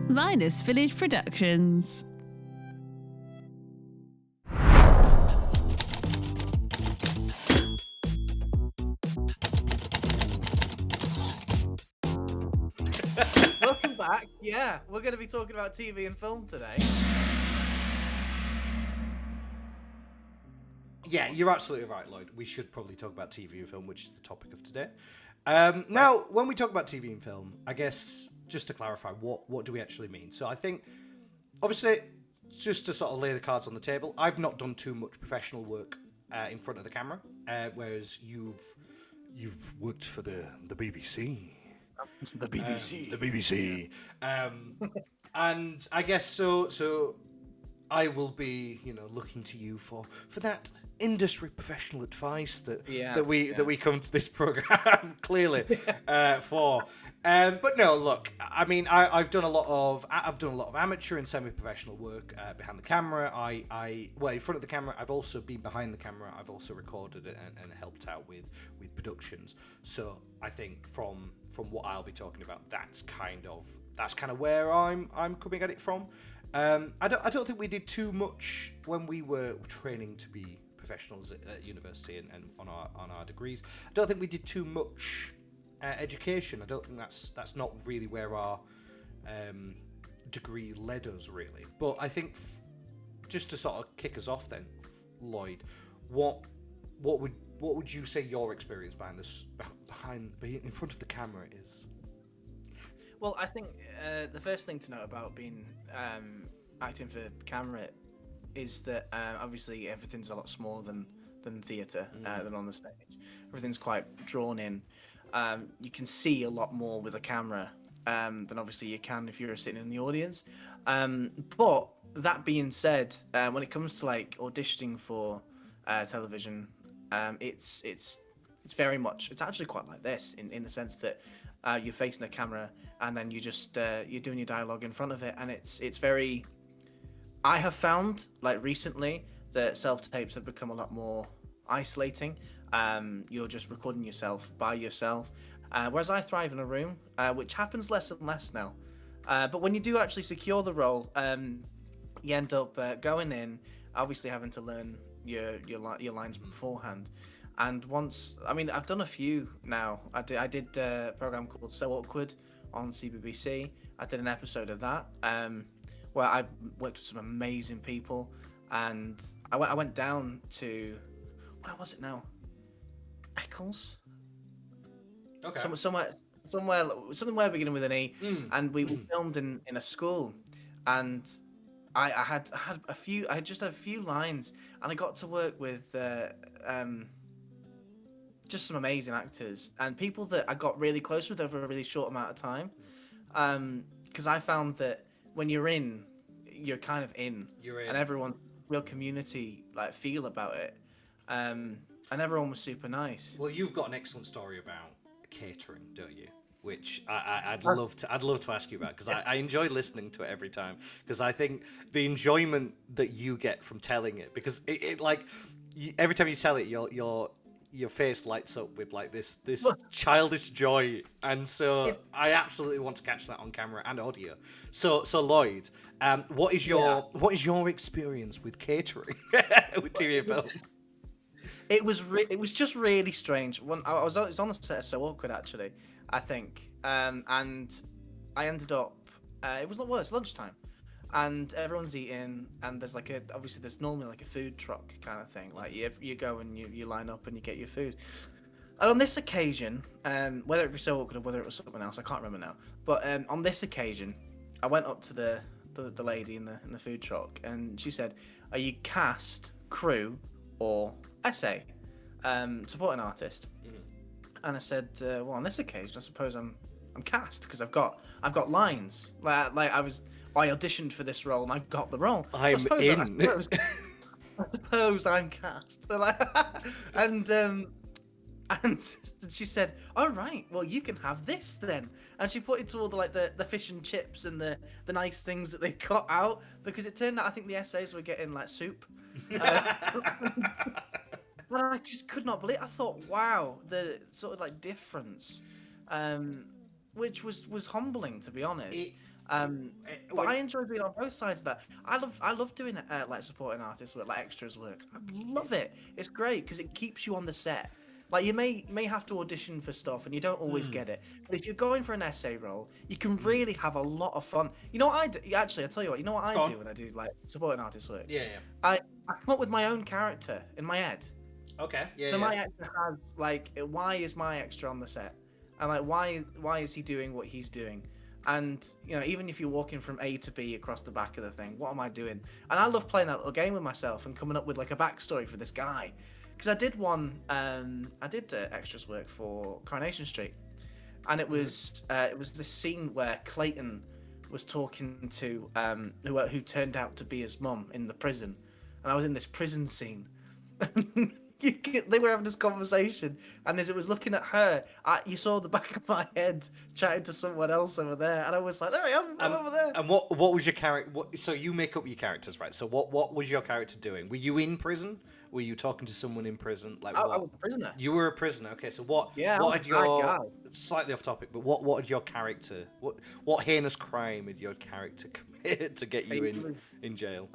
Minus Village Productions. Welcome back. Yeah, we're going to be talking about TV and film today. Yeah, you're absolutely right, Lloyd. We should probably talk about TV and film, which is the topic of today. Now, when we talk about TV and film, I guess just to clarify, what do we actually mean? So I think, obviously, just to sort of lay the cards on the table, I've not done too much professional work in front of the camera, whereas you've worked for the BBC. The BBC. The BBC. And I guess so I will be, looking to you for that industry professional advice that we come to this program clearly for. But no, look, I mean, I've done a lot of amateur and semi-professional work behind the camera. Well, in front of the camera. I've also been behind the camera. I've also recorded it and helped out with productions. So I think from what I'll be talking about, that's kind of where I'm coming at it from. I don't think we did too much when we were training to be professionals at university and on our degrees. I don't think we did too much education. I don't think that's not really where our degree led us, really. But I think just to sort of kick us off, then, Lloyd, what would you say your experience behind in front of the camera is? Well, I think the first thing to note about being acting for camera is that obviously everything's a lot smaller than theatre, than on the stage. Everything's quite drawn in. You can see a lot more with a camera than obviously you can if you're sitting in the audience. But that being said, when it comes to like auditioning for television, it's very much, it's actually quite like this in the sense that you're facing a camera and then you just you're doing your dialogue in front of it, and it's very. I have found like recently that self-tapes have become a lot more isolating. You're just recording yourself by yourself, whereas I thrive in a room, which happens less and less now. But when you do actually secure the role, you end up going in, obviously having to learn your lines beforehand. And once, I mean, I've done a few now. I did a program called So Awkward on CBBC. I did an episode of that where I worked with some amazing people, and I went down to, where was it now? Eccles. Okay. Somewhere beginning with an E, and we filmed in a school, and I had a few. I just had a few lines, and I got to work with. Just some amazing actors and people that I got really close with over a really short amount of time. Because I found that when you're in, you're kind of in. You're in. And everyone's real community like feel about it. And everyone was super nice. Well, you've got an excellent story about catering, don't you? Which I'd love to ask you about, because I enjoy listening to it every time, because I think the enjoyment that you get from telling it, because it like every time you tell it, your face lights up with like this childish joy, and so I absolutely want to catch that on camera and audio. So Lloyd, what is your experience with catering with TV and film? It was just really strange. When I was on the set of So Awkward, actually, I think, and I ended up. It was lunchtime, and everyone's eating, and there's obviously there's normally like a food truck kind of thing. Like you go and you line up and you get your food. And on this occasion, whether it be So Awkward or whether it was something else, I can't remember now. But on this occasion, I went up to the lady in the food truck, and she said, "Are you cast, crew, or essay, supporting artist?" And I said, "Well, on this occasion, I suppose I'm cast, because I've got lines. Like I auditioned for this role and I got the role. I suppose I'm cast." And she said, "All right, well, you can have this then." And she pointed to all the fish and chips and the nice things that they got out, because it turned out I think the essays were getting like soup. But I just could not believe it. I thought, wow, the sort of like difference. which was humbling, to be honest. But I enjoy being on both sides of that. I love doing like supporting artists work, like extras work. I love it. It's great because it keeps you on the set. Like you may have to audition for stuff and you don't always get it. But if you're going for an essay role, you can really have a lot of fun. You know what I do? Actually, I'll tell you what. You know what I do when I do like supporting artist work? Yeah. I come up with my own character in my head. Okay. Yeah. So my extra has like, why is my extra on the set? And like, why is he doing what he's doing? And you know, even if you're walking from A to B across the back of the thing, what am I doing? And I love playing that little game with myself and coming up with like a backstory for this guy. Because I did one, I did extras work for Coronation Street, and it was this scene where Clayton was talking to who turned out to be his mum in the prison, and I was in this prison scene. They were having this conversation, and as it was looking at her, you saw the back of my head chatting to someone else over there, and I was like, "There I am, I'm over there." And what was your character? So you make up your characters, right? So what was your character doing? Were you in prison? Were you talking to someone in prison? Like I was a prisoner. You were a prisoner. Okay, so what? Yeah, what had your guy. Slightly off topic, but what had your character? What heinous crime had your character committed to get you in jail?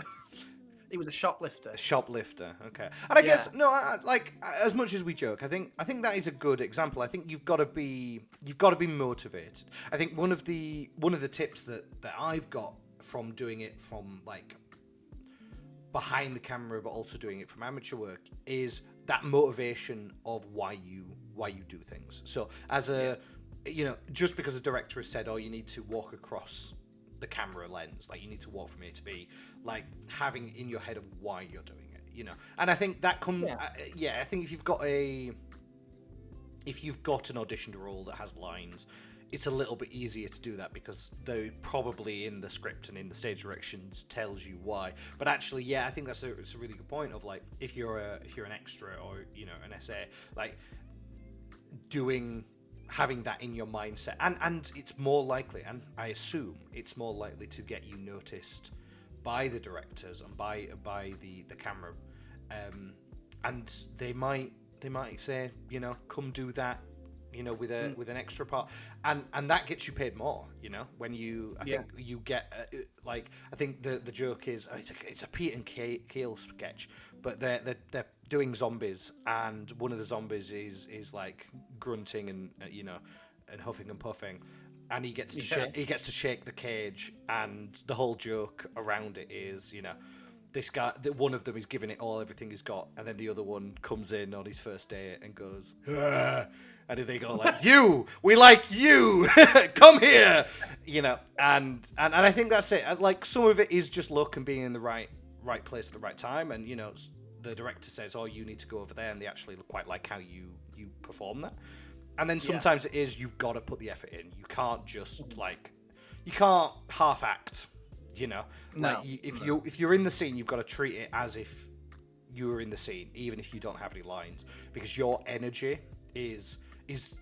He was a shoplifter. A shoplifter, okay. And I guess like as much as we joke, I think that is a good example. I think you've got to be motivated. I think one of the tips that I've got from doing it from like behind the camera, but also doing it from amateur work, is that motivation of why you do things. So as just because a director has said, oh, you need to walk across the camera lens, like you need to walk from A to B, like having in your head of why you're doing it, and I think that comes I think if you've got an auditioned role that has lines, it's a little bit easier to do that because they probably in the script and in the stage directions tells you why. But actually, I think it's a really good point of like if you're an extra or an essay, like having that in your mindset, and it's more likely, and I assume it's more likely to get you noticed by the directors and by the camera, and they might say, come do that, with an extra part, and that gets you paid more, when you I think you get I think the joke is it's a Pete and Kale sketch, but they're doing zombies, and one of the zombies is like grunting and and huffing and puffing, and he gets to shake the cage, and the whole joke around it is this guy, one of them is giving it everything he's got, and then the other one comes in on his first day and goes, "Argh!" And they go like, we like you, come here, and I think that's it. Like some of it is just luck and being in the right place at the right time, and the director says, oh, you need to go over there, and they actually quite like how you perform that. And then sometimes it is, you've got to put the effort in. You can't just you can't half act, if you're in the scene, you've got to treat it as if you were in the scene, even if you don't have any lines, because your energy is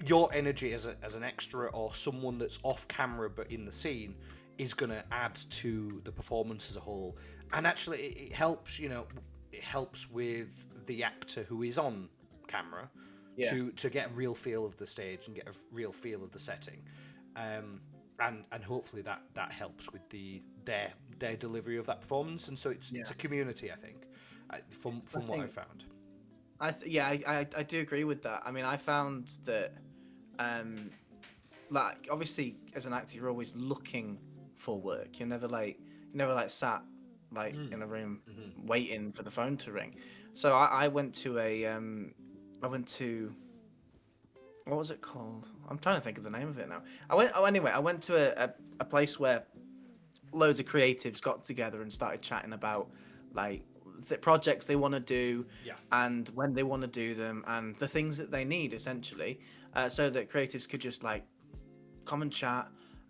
your energy as an extra or someone that's off camera but in the scene is going to add to the performance as a whole. And actually it helps, it helps with the actor who is on camera to get a real feel of the stage and get a real feel of the setting, and hopefully that helps with their delivery of that performance. And so it's a community, I think, from what I've found. I do agree with that. I mean, I found that like obviously as an actor you're always looking for work. You're never sat like in a room waiting for the phone to ring. So I went to what was it called? I'm trying to think of the name of it now. I went to a place where loads of creatives got together and started chatting about like the projects they want to do and when they want to do them and the things that they need essentially, so that creatives could just like come and chat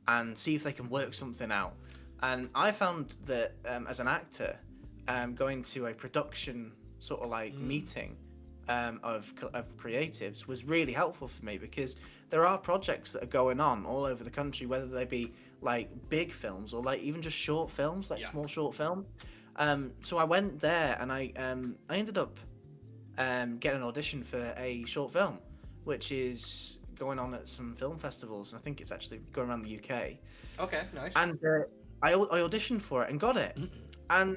and see if they can work something out. And I found that as an actor, going to a production sort of like meeting of creatives was really helpful for me, because there are projects that are going on all over the country, whether they be like big films or like even just short films, like small short film. So I went there and I ended up getting an audition for a short film, which is going on at some film festivals. I think it's actually going around the UK. Okay, nice. And I auditioned for it and got it. And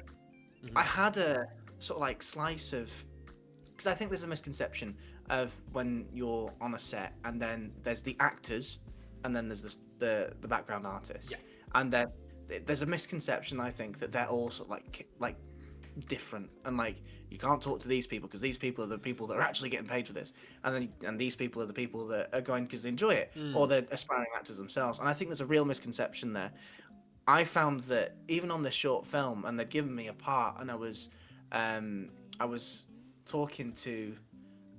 I had a sort of like slice of, because I think there's a misconception of when you're on a set and then there's the actors and then there's the background artists. Yeah. And then there's a misconception, I think, that they're all sort of like different, and like you can't talk to these people because these people are the people that are actually getting paid for this, and these people are the people that are going because they enjoy it, or they're aspiring actors themselves. And I think there's a real misconception there. I found that even on this short film, and they'd given me a part, and I was talking to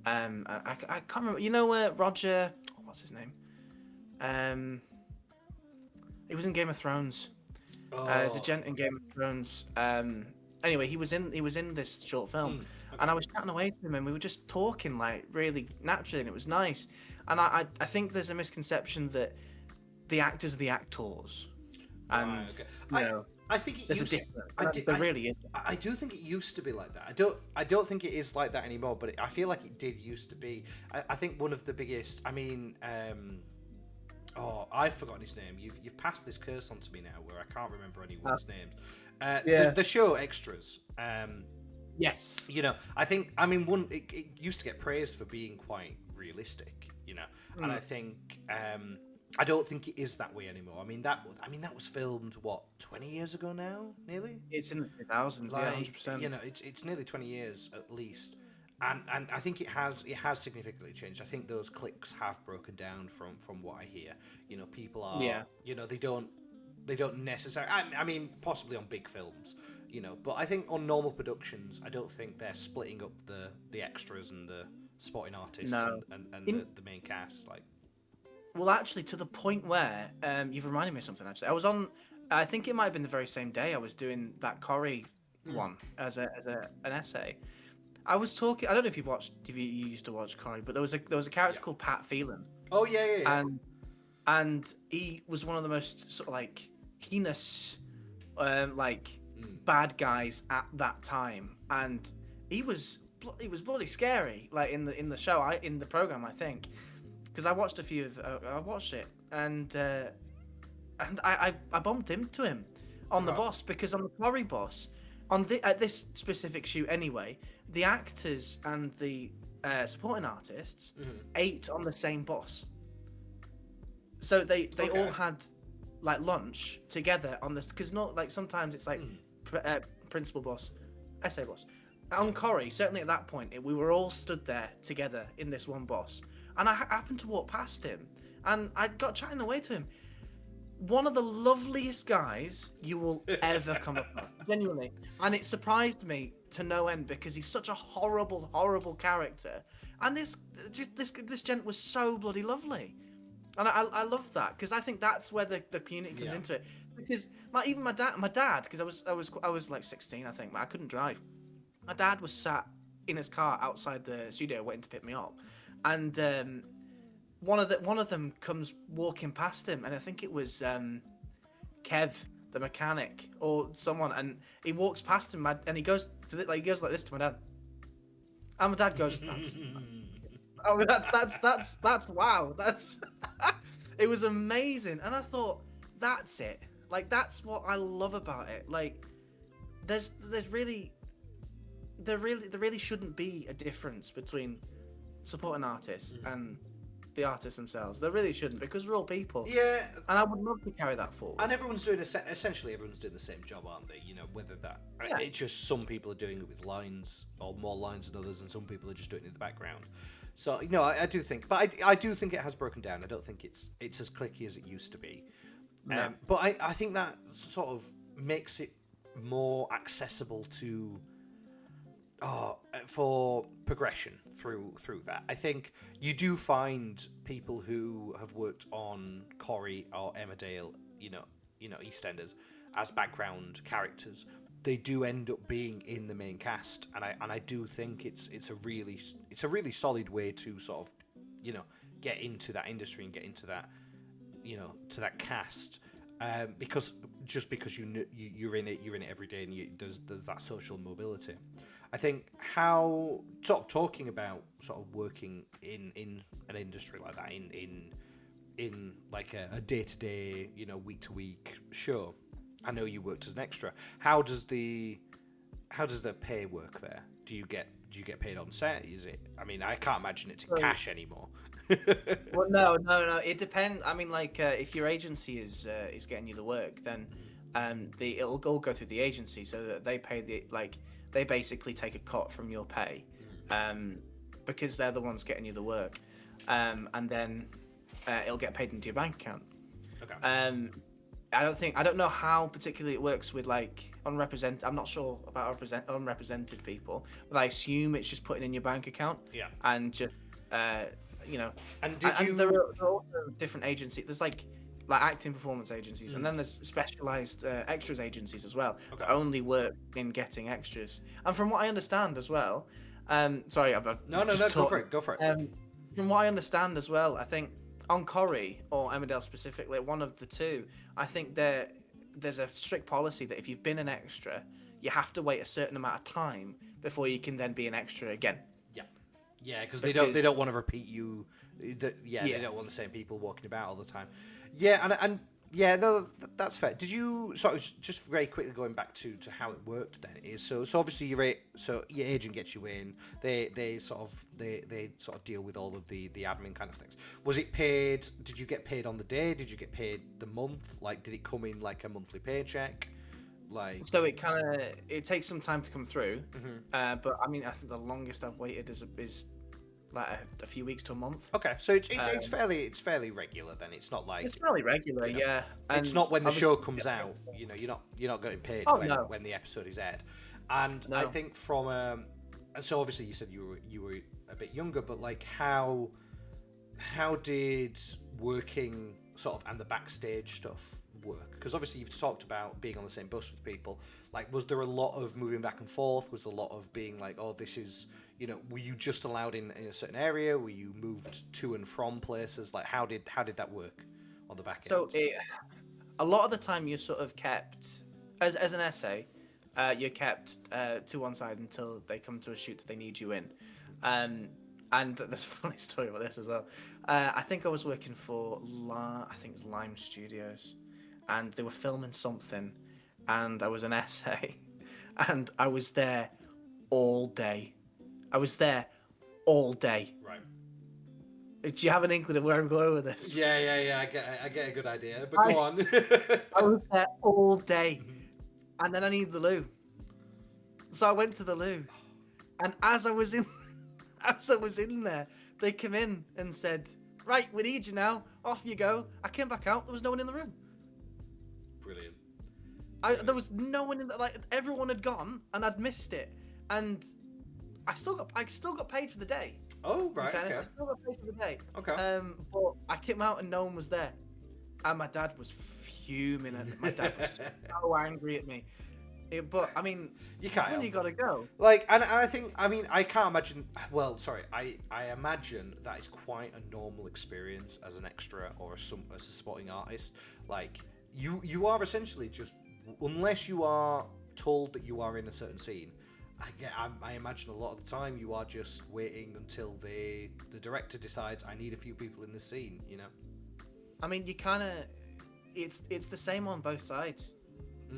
I can't remember, you know, Roger, what's his name? He was in Game of Thrones. There's a gent in Game of Thrones. Anyway, he was in this short film, and I was chatting away to him, and we were just talking like really naturally, and it was nice. And I think there's a misconception that the actors are the actors, and you know, I think it there's used. a difference. There really is. I do think it used to be like that. I don't think it is like that anymore. But I feel like it did used to be. I think one of the biggest. I mean, I've forgotten his name. You've passed this curse on to me now, where I can't remember anyone's names. The show Extras. Yes. You know, I mean, it used to get praised for being quite realistic. You know, and I think. I don't think it is that way anymore. I mean that was filmed 20 years ago now, nearly. It's in the 2000s, like, yeah, 100%. You know, it's nearly 20 years at least, and I think it has significantly changed. I think those cliques have broken down from what I hear. You know, people are you know, they don't necessarily. I mean, possibly on big films, you know, but I think on normal productions, I don't think they're splitting up the extras and the supporting artists and the main cast like. Well, actually, to the point where you've reminded me of something. Actually, I was on. I think it might have been the very same day I was doing that Corrie one as an essay. I was talking. I don't know if you used to watch Corrie, but there was a character called Pat Phelan. Oh yeah. And he was one of the most sort of like heinous, bad guys at that time, and he was bloody scary. Like in the show, in the program, I think. Because I watched a few of, I watched it, and I bumped into him on the bus, because on the Corrie bus, at this specific shoot anyway, the actors and the supporting artists ate on the same bus. So they all had like lunch together on this, because not like sometimes it's like principal bus, essay bus. On Corrie, certainly at that point, we were all stood there together in this one bus. And I happened to walk past him, and I got chatting away to him. One of the loveliest guys you will ever come across, genuinely. And it surprised me to no end, because he's such a horrible, horrible character. And this gent was so bloody lovely, and I love that, because I think that's where the community comes into it. Because like even my dad, because I was like 16, I think, I couldn't drive. My dad was sat in his car outside the studio waiting to pick me up. And one of them comes walking past him, and I think it was Kev, the mechanic, or someone, and he walks past him, and he goes like this to my dad, and my dad goes, that's wow, that's it was amazing. And I thought, that's it, like that's what I love about it. Like there really shouldn't be a difference between supporting artists and the artists themselves. There really shouldn't, because we're all people. Yeah. And I would love to carry that forward. And everyone's doing essentially everyone's doing the same job, aren't they? You know, whether that it's just some people are doing it with lines, or more lines than others, and some people are just doing it in the background. So you know, I do think, but I do think it has broken down. I don't think it's as cliquey as it used to be. No. But I think that sort of makes it more accessible to. For progression through that. I think you do find people who have worked on Corrie or Emmerdale, you know, EastEnders, as background characters. They do end up being in the main cast, and I do think it's a really solid way to sort of, you know, get into that industry and get into that, you know, to that cast. Because you're in it every day, and there's that social mobility. I think how sort of talking about sort of working in an industry like that, in like a day-to-day, week to week show. I know you worked as an extra. How does the pay work there? Do you get paid on set? Is it? I mean, I can't imagine it's in cash anymore. Well, no. It depends. I mean, like if your agency is getting you the work, then it'll all go through the agency, so that they pay they basically take a cut from your pay, because they're the ones getting you the work, and then it'll get paid into your bank account. Okay. I don't know how particularly it works with like unrepresented. I'm not sure about unrepresented people, but I assume it's just putting in your bank account. Yeah. And just And there are also different agencies. There's like acting performance agencies, and then there's specialized extras agencies as well that only work in getting extras. And from what I understand as well, sorry, no, go for it. From what I understand as well, I think on Corrie or Emmerdale specifically, one of the two, I think there's a strict policy that if you've been an extra, you have to wait a certain amount of time before you can then be an extra again. Yeah, because they don't want to repeat you. They don't want the same people walking about all the time. Yeah, and yeah, no, that's fair. Did you just very quickly going back to how it worked then is so obviously your agent gets you in. They sort of deal with all of the admin kind of things. Was it paid? Did you get paid on the day? Did you get paid the month? Like, did it come in like a monthly paycheck? So it takes some time to come through, but I mean, I think the longest I've waited is like a few weeks to a month. Okay, so it's fairly regular then. It's not like it's fairly regular, yeah. And it's not when the show comes out. You're not getting paid when the episode is aired. And I think from so obviously you said you were a bit younger, but like how did working sort of and the backstage stuff work? Because obviously you've talked about being on the same bus with people. Like, was there a lot of moving back and forth? Was there a lot of being like, oh, this is, were you just allowed in a certain area? Were you moved to and from places? Like, how did that work on the back end? So a lot of the time you're sort of kept as an essay, you're kept to one side until they come to a shoot that they need you in. And there's a funny story about this as well. I think I was working for I think it's Lime Studios, and they were filming something, and I was an essay, and I was there all day. Right. Do you have an inkling of where I'm going with this? Yeah. I get a good idea, but go on. I was there all day, and then I needed the loo, so I went to the loo, and as I was in there, they came in and said, "Right, we need you now. Off you go." I came back out. There was no one in the room. Brilliant. There was no one in the, everyone had gone, and I'd missed it, and I still got paid for the day. Oh, right. Okay. Okay. I still got paid for the day. Okay. But I came out and no one was there, and my dad was fuming at me. My dad was so angry at me. But I mean, you gotta go. Like, and I think, I mean, I can't imagine. Well, sorry, I imagine that is quite a normal experience as an extra or as a supporting artist. Like, you are essentially just, unless you are told that you are in a certain scene, I imagine a lot of the time you are just waiting until the director decides, I need a few people in the scene. I mean, you kind of, it's the same on both sides.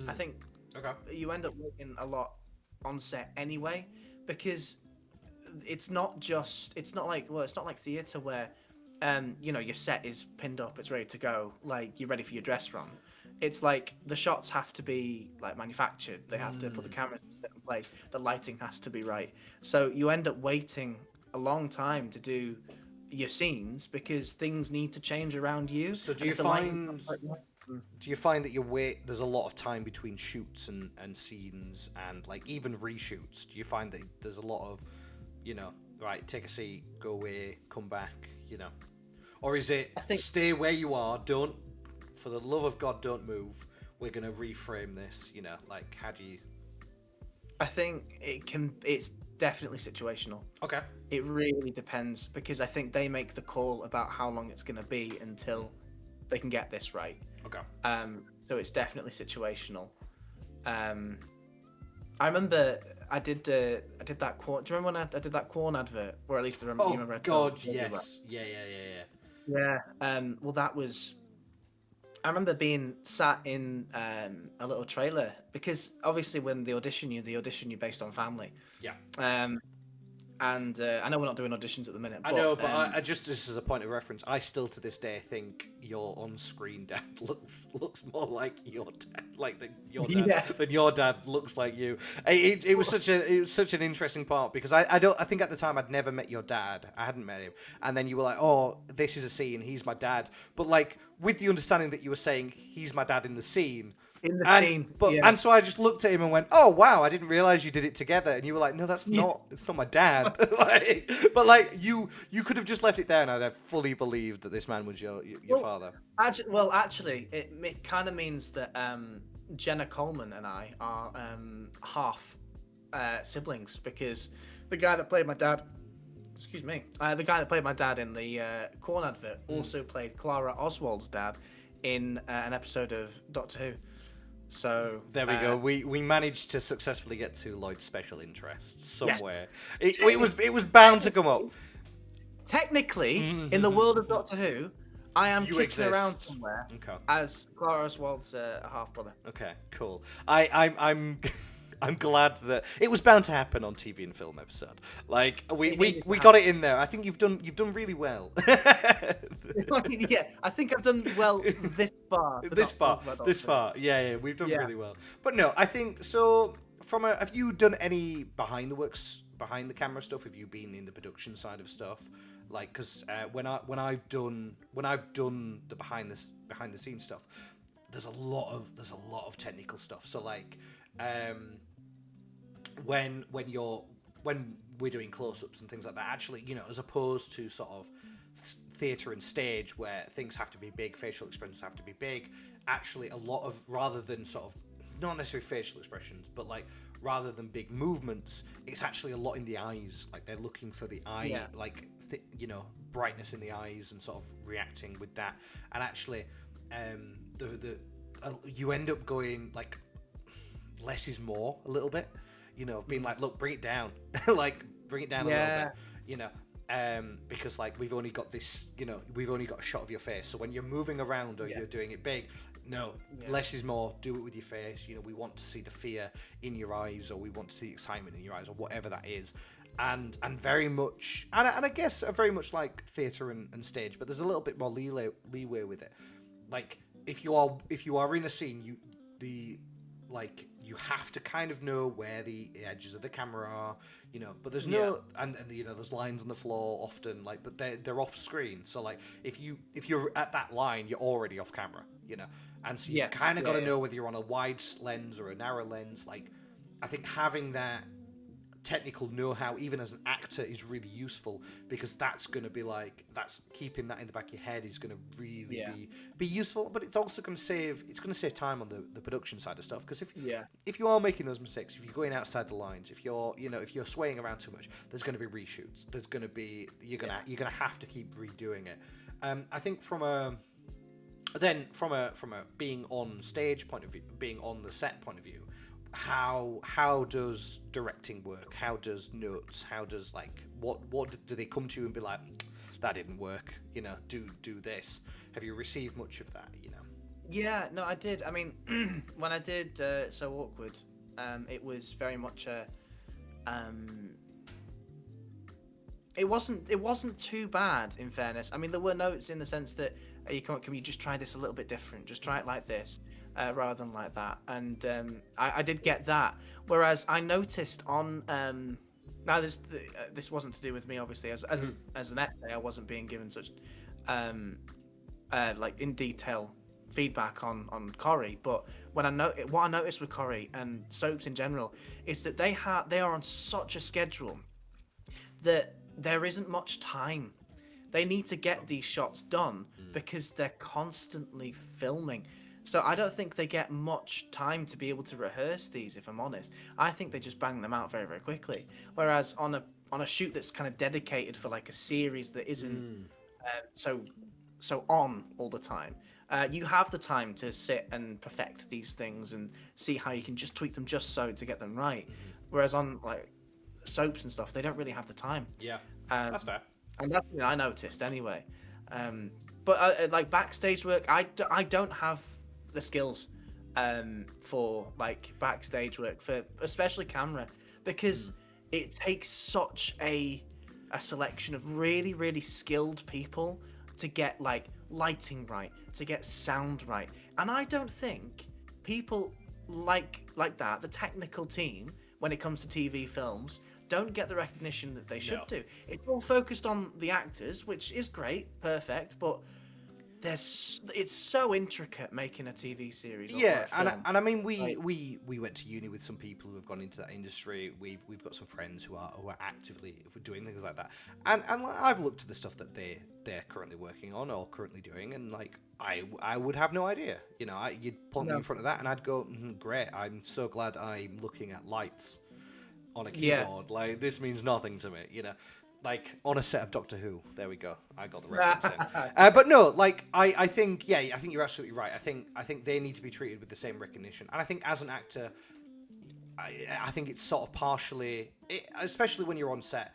I think. Okay. You end up working a lot on set anyway, because it's not like theatre where your set is pinned up, it's ready to go, like you're ready for your dress run. It's like the shots have to be like manufactured. They have to put the cameras in a certain place. The lighting has to be right. So you end up waiting a long time to do your scenes because things need to change around you. So do you find that there's a lot of time between shoots and scenes and like even reshoots? Do you find that there's a lot of, right, take a seat, go away, come back, or is it stay where you are, for the love of God, don't move, we're going to reframe this, like how do you... I think it's definitely situational. Okay. It really depends, because I think they make the call about how long it's going to be until they can get this right. Okay. So it's definitely situational. I remember I did that corn. Do you remember when I did that corn advert? Or at least I remember. Oh you remember I God, told you about yes, yeah. Yeah. Well, that was. I remember being sat in a little trailer because obviously when they audition you based on family. Yeah. And I know we're not doing auditions at the minute. I know, but I just as a point of reference, I still to this day think your on-screen dad looks more like your dad, than your dad looks like you. It was such an interesting part because I think at the time I'd never met your dad. I hadn't met him, and then you were like, oh, this is a scene. He's my dad, but like with the understanding that you were saying he's my dad in the scene. And so I just looked at him and went, "Oh wow, I didn't realize you did it together." And you were like, "No, it's not my dad." But you could have just left it there, and I'd have fully believed that this man was your father. Actually, it kind of means that Jenna Coleman and I are half siblings because the guy that played my dad. Excuse me. The guy that played my dad in the corn advert also played Clara Oswald's dad in an episode of Doctor Who. So there we go. We managed to successfully get to Lloyd's special interests somewhere. Yes. It was bound to come up. Technically, in the world of Doctor Who, I am kicking around somewhere as Clara Oswald's half brother. Okay, cool. I'm glad that it was bound to happen on TV and film episode. Like we got it in there. I think you've done really well. Yeah, I think I've done well this far. This far. Yeah, we've done really well. But no, I think so. Have you done any behind the camera stuff? Have you been in the production side of stuff? Like, because when I've done the behind the scenes stuff, there's a lot of technical stuff. So like. When we're doing close-ups and things like that, actually, as opposed to sort of theatre and stage where things have to be big, facial expressions have to be big, actually a lot of, rather than sort of, not necessarily facial expressions, but like, rather than big movements, it's actually a lot in the eyes. Like, they're looking for the eye, brightness in the eyes and sort of reacting with that. And actually, you end up going, like, less is more a little bit, being like, look, bring it down, like bring it down a little bit, because like we've only got this, we've only got a shot of your face. So when you're moving around or you're doing it big, less is more. Do it with your face. We want to see the fear in your eyes, or we want to see the excitement in your eyes, or whatever that is. And very much, and I guess very much like theatre and stage, but there's a little bit more leeway with it. Like if you are in a scene, you have to kind of know where the edges of the camera are, but there's and there's lines on the floor often, like, but they're off screen. So like if you're at that line, you're already off camera, and so you've kind of got to know whether you're on a wide lens or a narrow lens. Like, I think having that technical know-how, even as an actor, is really useful, because that's going to be like, that's keeping that in the back of your head is going to really be useful. But it's also going to save time on the production side of stuff, because if you are making those mistakes, if you're going outside the lines, if you're swaying around too much, there's going to be reshoots, there's going to be, you're going to have to keep redoing it. I think from a being on stage point of view, being on the set point of view, how does directing work? How does notes? How does, like, what do they come to you and be like, that didn't work, do this? Have you received much of that? Yeah, no, I did. I mean, when I did So Awkward, it was very much it wasn't too bad, in fairness. I mean, there were notes in the sense that can you just try this a little bit different? Just try it like this. Rather than like that, and I did get that. Whereas I noticed on now this wasn't to do with me, obviously. As an essay, I wasn't being given such like in detail feedback on Corrie. But what I noticed with Corrie and soaps in general is that they are on such a schedule that there isn't much time. They need to get these shots done because they're constantly filming. So I don't think they get much time to be able to rehearse these, if I'm honest. I think they just bang them out very, very quickly. Whereas on a shoot that's kind of dedicated for like a series that isn't so on all the time, you have the time to sit and perfect these things and see how you can just tweak them just so to get them right. Whereas on like soaps and stuff, they don't really have the time. Yeah, that's fair. And that's what I noticed anyway. But like backstage work, I don't have the skills for like backstage work for especially camera, because it takes such a selection of really, really skilled people to get like lighting right, to get sound right. And I don't think people like that, the technical team, when it comes to TV films, don't get the recognition that they should do. It's all focused on the actors, which is great, perfect, but it's so intricate making a TV series. Yeah, and I mean, we went to uni with some people who have gone into that industry. We've got some friends who are actively doing things like that, and I've looked at the stuff that they're currently working on or currently doing, and like I would have no idea. You know, you'd point me in front of that, and I'd go, great. I'm so glad I'm looking at lights on a keyboard. Yeah. Like, this means nothing to me. You know. Like, on a set of Doctor Who. There we go. I got the reference in. But no, like, I think you're absolutely right. I think they need to be treated with the same recognition. And I think as an actor, I think it's sort of partially, especially when you're on set,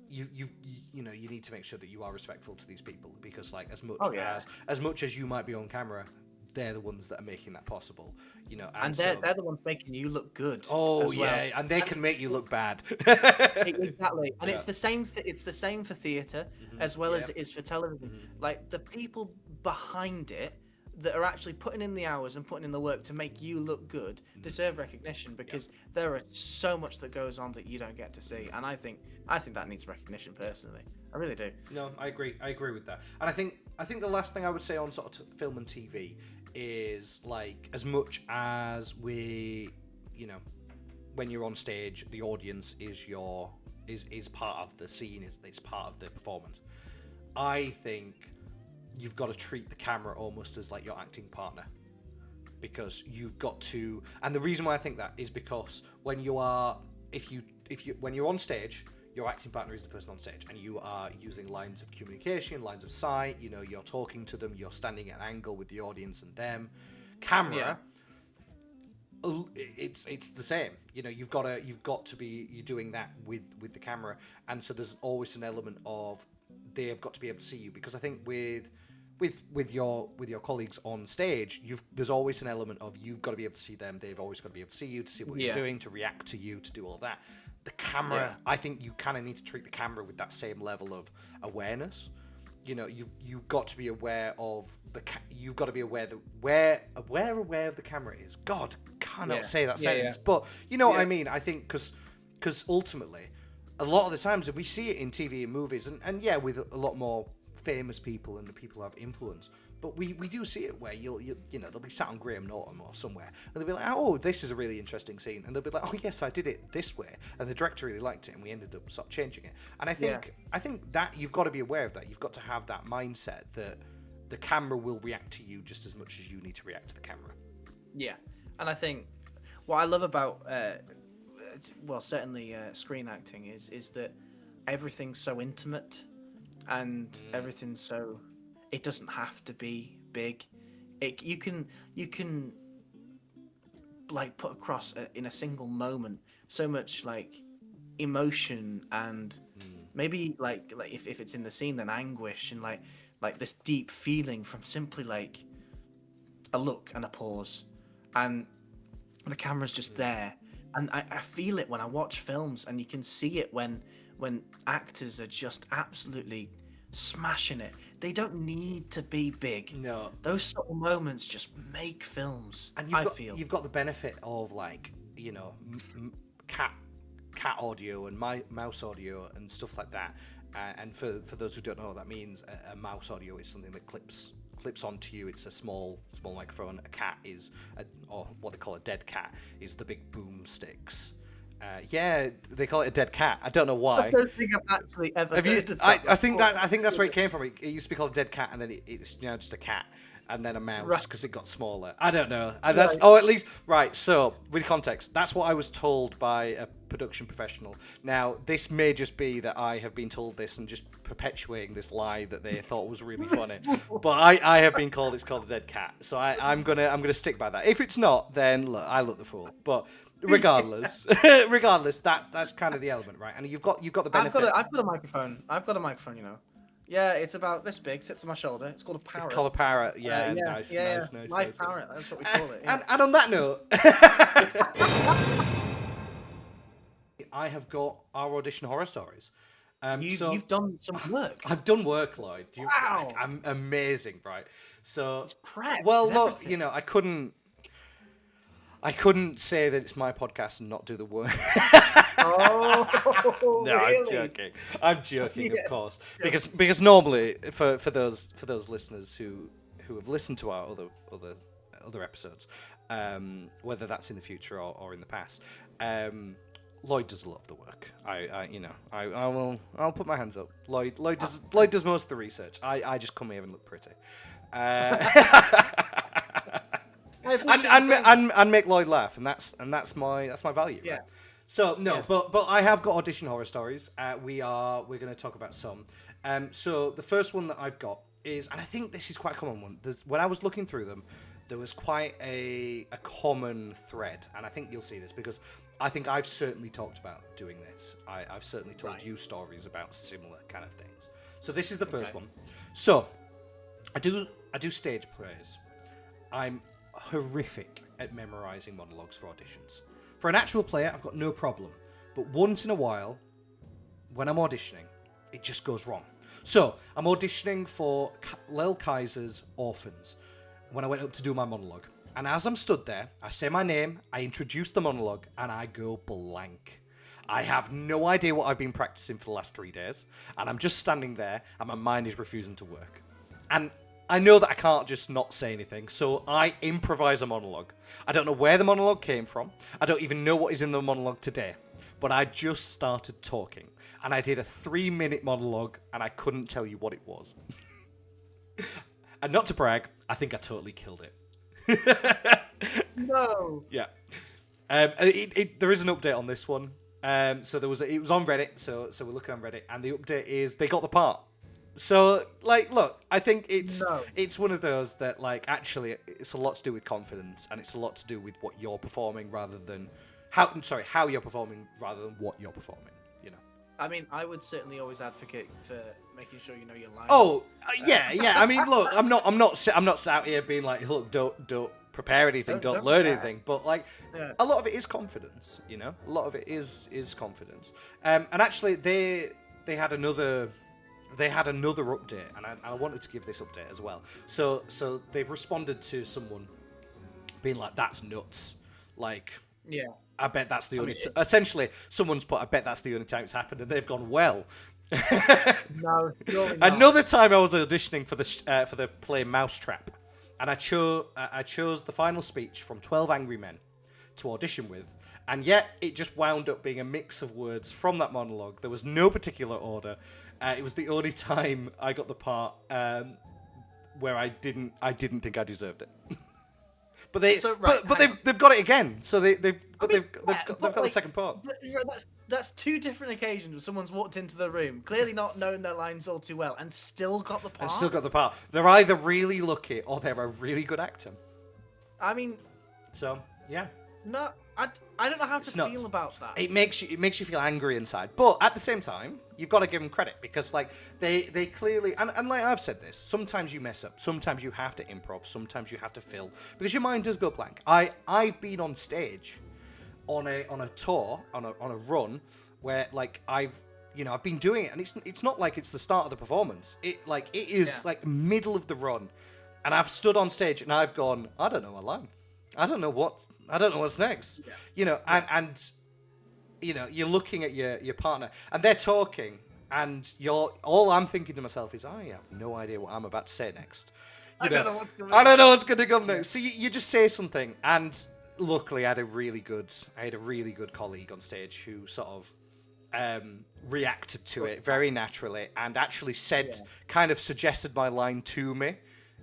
you need to make sure that you are respectful to these people, because like as much as you might be on camera, they're the ones that are making that possible, you know. And they're the ones making you look good. Oh yeah, and they can make you look bad. Exactly, and it's the same. It's the same for theatre as well as it is for television. Like the people behind it that are actually putting in the hours and putting in the work to make you look good deserve recognition, because there are so much that goes on that you don't get to see. And I think that needs recognition personally. I really do. No, I agree with that. And I think the last thing I would say on sort of film and TV is, like, as much as we, you know, when you're on stage, the audience is part of the scene, it's part of the performance. I think you've got to treat the camera almost as like your acting partner, because you've got to. And the reason why I think that is because when you're on stage, your acting partner is the person on stage, and you are using lines of communication, lines of sight. You know, you're talking to them, you're standing at an angle with the audience and them. Camera, it's the same. You know, you've got to be you're doing that with the camera, and so there's always an element of they've got to be able to see you, because I think with your colleagues on stage, there's always an element of you've got to be able to see them. They've always got to be able to see you, to see what you're doing, to react to you, to do all that. The camera, I think you kind of need to treat the camera with that same level of awareness. You know, you've got to be aware of you've got to be aware of the camera is. God, cannot say that sentence, but you know what I mean. I think because ultimately, a lot of the times we see it in TV and movies, and with a lot more famous people and the people who have influence. But we do see it where you'll they'll be sat on Graham Norton or somewhere, and they'll be like, oh, this is a really interesting scene, and they'll be like, oh yes, I did it this way, and the director really liked it, and we ended up sort of changing it. And I think that you've got to be aware of that. You've got to have that mindset that the camera will react to you just as much as you need to react to the camera. Yeah, and I think what I love about certainly screen acting is that everything's so intimate, and everything's so. It doesn't have to be big. You can like put across in a single moment so much like emotion, and maybe like if it's in the scene, then anguish, and like this deep feeling from simply like a look and a pause, and the camera's just there. And I feel it when I watch films, and you can see it when actors are just absolutely smashing it. They don't need to be big. No, those sort of moments just make films. And you've got the benefit of, like, you know, cat audio and mouse audio and stuff like that. And for those who don't know what that means, a mouse audio is something that clips onto you. It's a small microphone. A cat is, or what they call a dead cat, is the big boomsticks. They call it a dead cat. I don't know why. I don't think I've actually ever heard of that. I think that's where it came from. It used to be called a dead cat, and then it's just a cat. and then a mouse Right. because it got smaller. I don't know. That's at least right. So with context, that's what I was told by a production professional. Now this may just be that I have been told this and just perpetuating this lie that they thought was really funny. But I have been called, it's called a dead cat. So I'm gonna stick by that. If it's not, then look, I look the fool. But regardless, that's kind of the element, right? And you've got the benefit. I've got a microphone. You know. Yeah, it's about this big. Sits on my shoulder. It's called a parrot. Call a parrot. Yeah, nice. My parrot. That's what we call it. Yeah. And on that note, I have got our audition horror stories. You've done some work. I've done work, Lloyd. Wow. I'm amazing, right? So, it's prep. Well, look, I couldn't say that it's my podcast and not do the work. Oh, no, really? I'm joking, of course, because normally for those listeners who have listened to our other episodes, whether that's in the future or in the past, Lloyd does a lot of the work. I'll put my hands up. Lloyd does most of the research. I just come here and look pretty. And make Lloyd laugh, and that's my value. Yeah. Right? So no, but I have got audition horror stories. We're going to talk about some. So the first one that I've got is, and I think this is quite a common one. When I was looking through them, there was quite a common thread, and I think you'll see this because I think I've certainly talked about doing this. I've certainly told you stories about similar kind of things. So this is the first one. So I do stage plays. I'm horrific at memorizing monologues for auditions. For an actual player, I've got no problem. But once in a while, when I'm auditioning, it just goes wrong. So I'm auditioning for Lel Kaiser's Orphans when I went up to do my monologue. And as I'm stood there, I say my name, I introduce the monologue, and I go blank. I have no idea what I've been practicing for the last 3 days, and I'm just standing there, and my mind is refusing to work. And I know that I can't just not say anything, so I improvise a monologue. I don't know where the monologue came from. I don't even know what is in the monologue today. But I just started talking, and I did a 3-minute monologue, and I couldn't tell you what it was. And not to brag, I think I totally killed it. No. Yeah. There is an update on this one. So it was on Reddit, so we're looking on Reddit, and the update is they got the part. So, look, I think it's one of those that, actually, it's a lot to do with confidence, and it's a lot to do with what you're performing rather than how you're performing rather than what you're performing. I mean, I would certainly always advocate for making sure you know your lines. Oh, yeah. I mean, look, I'm not out here being like, look, don't prepare anything, don't learn anything. But a lot of it is confidence. A lot of it is confidence. And actually, they had another update, and I wanted to give this update as well. So they've responded to someone being like, "That's nuts." Yeah. I bet that's the only. Essentially, someone's put, "I bet that's the only time it's happened," and they've gone, "Well." No, surely not. Another time I was auditioning for the play Mousetrap, and I chose the final speech from 12 Angry Men to audition with, and yet it just wound up being a mix of words from that monologue. There was no particular order. It was the only time I got the part where I didn't think I deserved it. But they've got it again. So they've got the second part. That's two different occasions where someone's walked into the room, clearly not knowing their lines all too well, and still got the part. They're either really lucky or they're a really good actor. I mean, so yeah. No, I don't know how to feel about that. It makes you feel angry inside, but at the same time, you've got to give them credit because they clearly and like I've said this, sometimes you mess up, sometimes you have to improv, sometimes you have to fill because your mind does go blank. I've been on stage on a tour on a run where I've been doing it and it's not like it's the start of the performance. It is middle of the run, and I've stood on stage and I've gone, I don't know my line. I don't know what's next. Yeah. And you're looking at your partner and they're talking and all I'm thinking to myself is I have no idea what I'm about to say next. I don't know what's going to come next. So you just say something, and luckily I had a really good colleague on stage who sort of reacted to it very naturally and actually suggested my line to me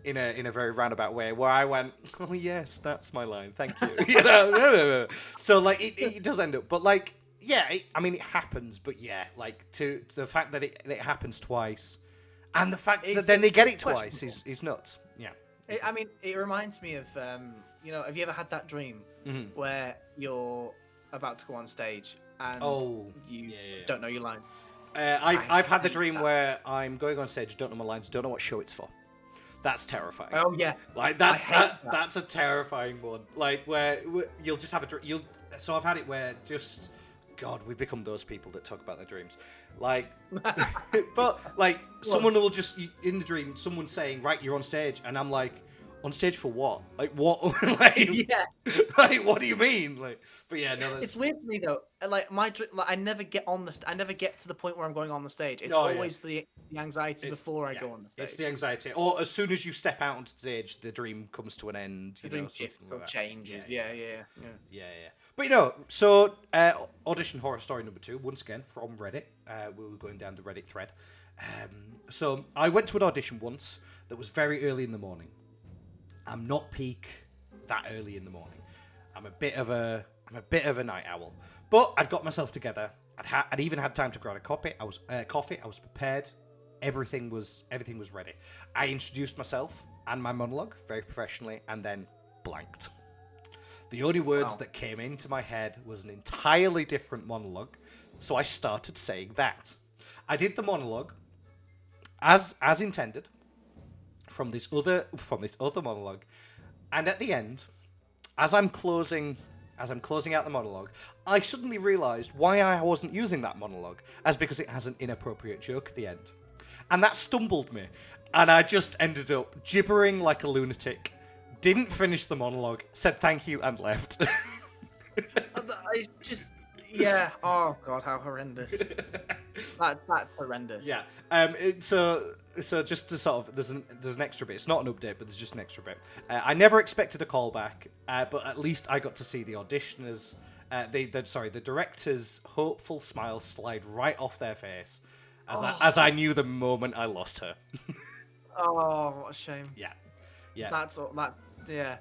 in a very roundabout way, where I went, oh yes, that's my line, thank you. You know, so like it does end up, but like yeah, I mean it happens, but yeah, like to the fact that it happens twice, and the fact that then they get it twice is nuts. Yeah. I mean, it reminds me of you know, have you ever had that dream where you're about to go on stage and you don't know your line? I've had the dream where I'm going on stage, don't know my lines, don't know what show it's for. That's terrifying. Oh yeah, like that's a terrifying one. Like where you'll just have So I've had it where just God, we've become those people that talk about their dreams. Like, but like someone will just in the dream, someone's saying, "Right, you're on stage," and I'm like, "On stage for what? Like what? Like, yeah, like what do you mean?" Like, but yeah, no, it's weird for me though. Like I never get on I never get to the point where I'm going on the stage. It's always the anxiety before I go on the stage. It's the anxiety, or as soon as you step out on stage, the dream comes to an end. The dream shifts or changes. Yeah. But you know, so audition horror story number 2, once again from Reddit. We were going down the Reddit thread. So I went to an audition once that was very early in the morning. I'm not peak that early in the morning. I'm a bit of a night owl. But I'd got myself together. I'd even had time to grab a coffee. I was prepared. Everything was ready. I introduced myself and my monologue very professionally, and then blanked. The only words that came into my head was an entirely different monologue, so I started saying that. I did the monologue as intended from this other monologue, and at the end, as I'm closing out the monologue, I suddenly realised why I wasn't using that monologue, as because it has an inappropriate joke at the end, and that stumbled me, and I just ended up gibbering like a lunatic. Didn't finish the monologue, said thank you, and left. I just, yeah. Oh God, how horrendous. That's horrendous. Yeah. So just to sort of, there's an extra bit. It's not an update, but there's just an extra bit. I never expected a callback, but at least I got to see the auditioners, the director's hopeful smile slide right off their face, as I knew the moment I lost her. Oh, what a shame. Yeah. Yeah. Yeah,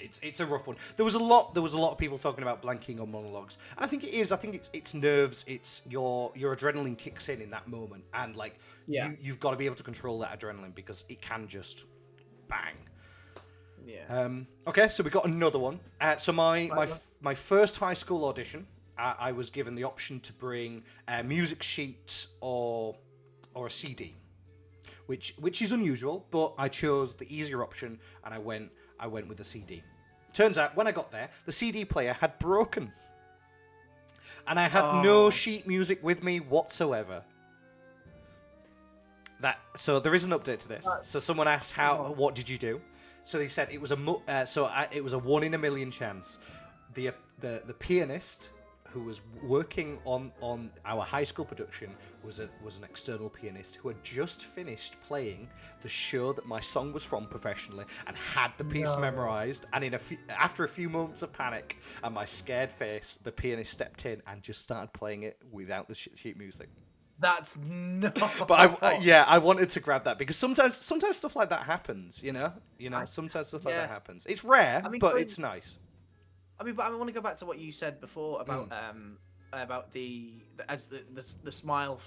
it's a rough one. There was a lot of people talking about blanking on monologues. And I think it is. I think it's nerves. It's your adrenaline kicks in that moment, and like you've got to be able to control that adrenaline because it can just bang. Yeah. Okay, so we got another one. So my first high school audition, I was given the option to bring a music sheet or a CD. Which is unusual, but I chose the easier option, and I went with the CD. Turns out, when I got there, the CD player had broken, and I had no sheet music with me whatsoever. So there is an update to this. So someone asked, what did you do? So they said it was it was a 1 in a million chance. The pianist who was working on our high school production was an external pianist who had just finished playing the show that my song was from professionally and had the piece memorized. And after a few moments of panic and my scared face, the pianist stepped in and just started playing it without the sheet music. That's not. But I wanted to grab that because sometimes stuff like that happens. You know, sometimes stuff like that happens. It's rare, but it's nice. But I want to go back to what you said before about the smile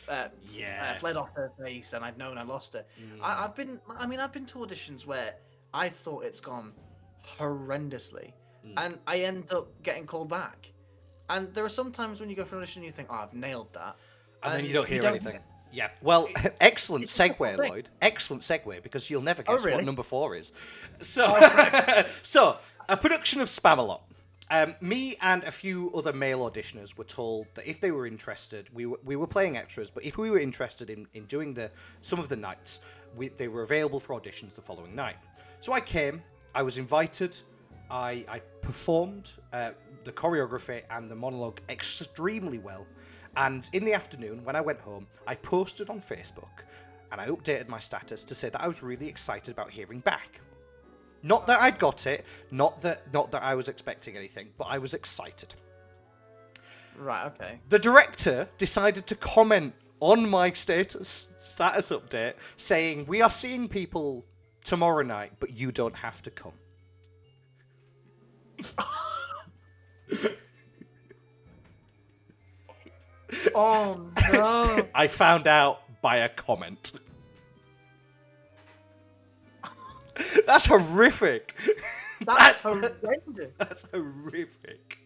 fled off her face, and I'd known I lost her. I've been to auditions where I thought it's gone horrendously, and I end up getting called back. And there are some times when you go for an audition, you think, "Oh, I've nailed that," and then you don't hear anything. Yeah. Well, excellent segue, Lloyd. Excellent segue, because you'll never guess what number 4 is. So. A production of Spamalot. Me and a few other male auditioners were told that if they were interested, we were playing extras, but if we were interested in doing some of the nights, they were available for auditions the following night. So I came, I was invited, I performed the choreography and the monologue extremely well, and in the afternoon, when I went home, I posted on Facebook, and I updated my status to say that I was really excited about hearing back. Not that I'd got it, not that I was expecting anything, but I was excited. Right, okay. The director decided to comment on my status update saying, we are seeing people tomorrow night, but you don't have to come. Oh, no. I found out by a comment. That's horrific. That's horrendous. That's horrific.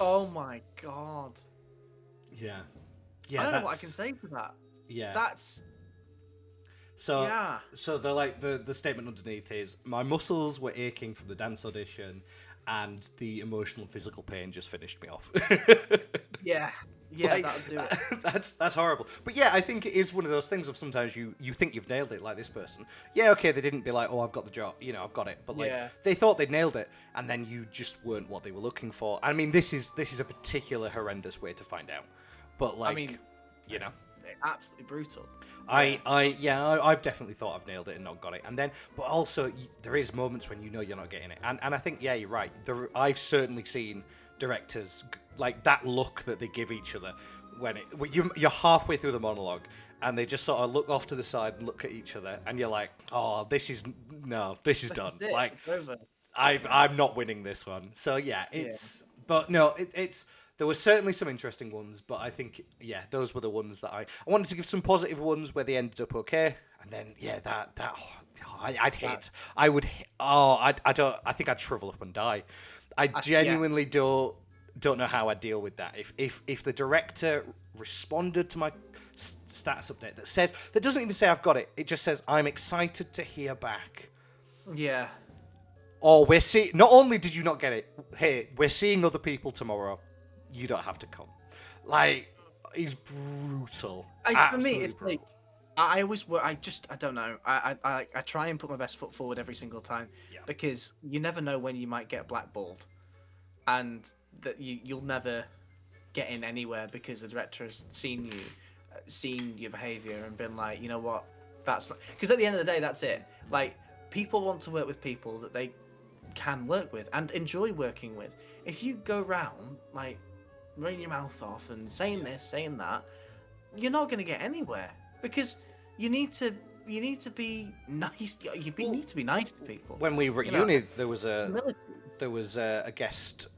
Oh, my God. Yeah. I don't know what I can say for that. Yeah. That's... So, yeah. So the statement underneath is, my muscles were aching from the dance audition, and the emotional and physical pain just finished me off. Yeah. Yeah, like, that'll do it. That's horrible. But yeah, I think it is one of those things of sometimes you think you've nailed it, like this person. Yeah, okay, they didn't be like, oh, I've got the job, I've got it. But like, they thought they'd nailed it, and then you just weren't what they were looking for. I mean, this is a particular horrendous way to find out. But like, I mean, absolutely brutal. I've definitely thought I've nailed it and not got it. And then, but also, there is moments when you're not getting it. And I think, yeah, you're right. I've certainly seen directors, like, that look that they give each other when you're halfway through the monologue, and they just sort of look off to the side and look at each other, and you're like, oh, this is done. Like, I'm not winning this one. So, yeah, but no, it's... There were certainly some interesting ones, but I think, those were the ones that I wanted to give some positive ones where they ended up okay. And then, I think I'd shrivel up and die. I genuinely don't know how I'd deal with that. If the director responded to my status update that doesn't even say I've got it, it just says, I'm excited to hear back. Yeah. Or not only did you not get it, hey, we're seeing other people tomorrow. You don't have to come. Like, he's brutal. For me, it's brutal. Like, I always work. I don't know. I try and put my best foot forward every single time, because you never know when you might get blackballed, and that you'll never get in anywhere because the director has seen your behaviour and been like, you know what, that's not. Because at the end of the day, that's it. Like, people want to work with people that they can work with and enjoy working with. If you go round like running your mouth off and saying this, saying that, you're not going to get anywhere, because you need to be nice. You need to be nice to people. When we were at uni, there was a guest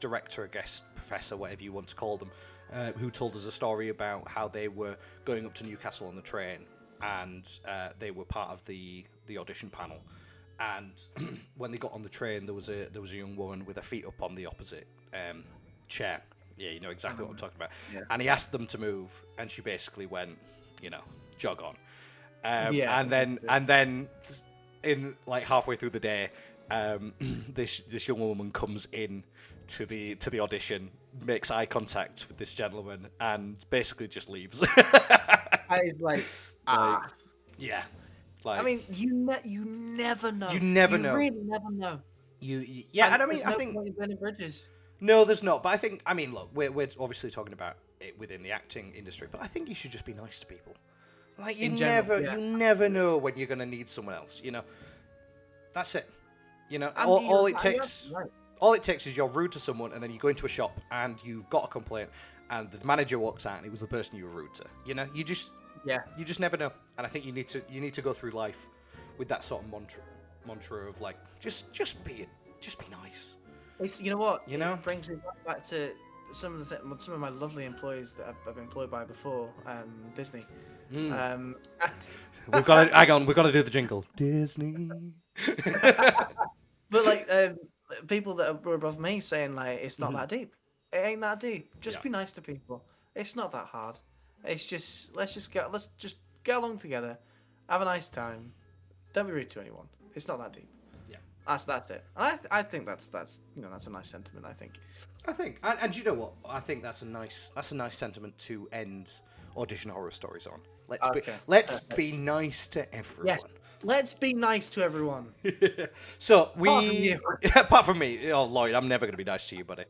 director, a guest professor, whatever you want to call them, who told us a story about how they were going up to Newcastle on the train, and they were part of the audition panel. And when they got on the train, there was a young woman with her feet up on the opposite chair. Yeah, you know exactly what I'm talking about. Yeah. And he asked them to move, and she basically went, jog on. And then in like halfway through the day, this young woman comes in to the audition, makes eye contact with this gentleman, and basically just leaves. I was like, yeah. Like, I mean, you never know. You never know. You really never know. And I mean, I think burning bridges. No, there's not. But I think, I mean, look, we're obviously talking about it within the acting industry, but I think you should just be nice to people. Like, you never know when you're gonna need someone else. That's it. All it takes is you're rude to someone, and then you go into a shop and you've got a complaint, and the manager walks out and it was the person you were rude to. You just never know. And I think you need to go through life with that sort of mantra of like, just be nice. You know what? It brings me back to some of my lovely employees that I've been employed by before, Disney. We've got to do the jingle. Disney. But like people that were above me saying like, it's not that deep. It ain't that deep. Just be nice to people. It's not that hard. It's just let's just get along together, have a nice time. Don't be rude to anyone. It's not that deep. Yeah, that's it. And I think that's a nice sentiment. I think, and you know what? I think that's a nice sentiment to end Audition Horror Stories on. Let's be nice to everyone. Yes. Let's be nice to everyone. So apart from me, Lloyd, I'm never going to be nice to you, buddy.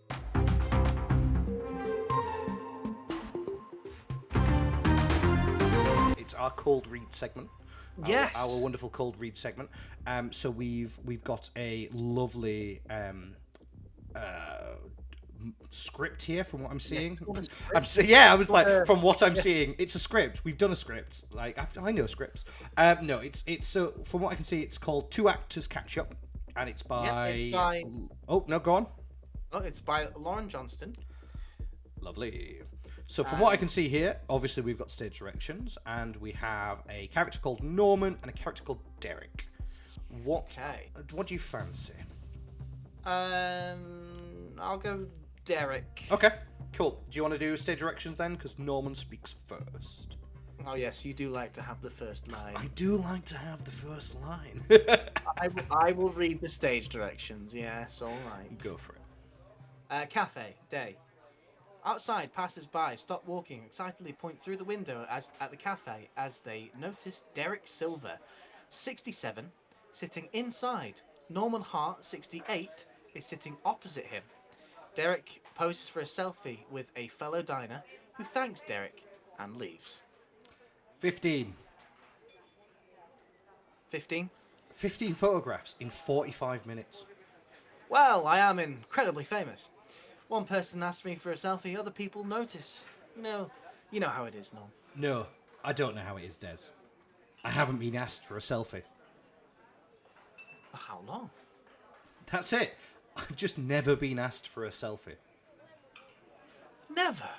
It's our cold read segment. Yes. Our wonderful cold read segment. So we've got a lovely script here from what I'm seeing. Yeah, I was like, from what I'm seeing, it's a script. We've done a script. Like, I know scripts. No, it's so from what I can see, it's called Two Actors Catch Up, and it's by. Oh no, go on. Oh, it's by Lauren Johnston. Lovely. So from what I can see here, obviously we've got stage directions, and we have a character called Norman and a character called Derek. What do you fancy? I'll go Derek. Okay, cool. Do you want to do stage directions then? Because Norman speaks first. Oh yes, you do like to have the first line. I do like to have the first line. I will read the stage directions. Yes, all right. Go for it. Cafe, day. Outside, passers-by stop walking, excitedly point through the window at the cafe as they notice Derek Silver, 67, sitting inside. Norman Hart, 68, is sitting opposite him. Derek poses for a selfie with a fellow diner who thanks Derek and leaves. 15. 15? 15 photographs in 45 minutes. Well, I am incredibly famous. One person asks me for a selfie, other people notice. You know how it is, Norm. No, I don't know how it is, Des. I haven't been asked for a selfie. For how long? That's it. I've just never been asked for a selfie. Never?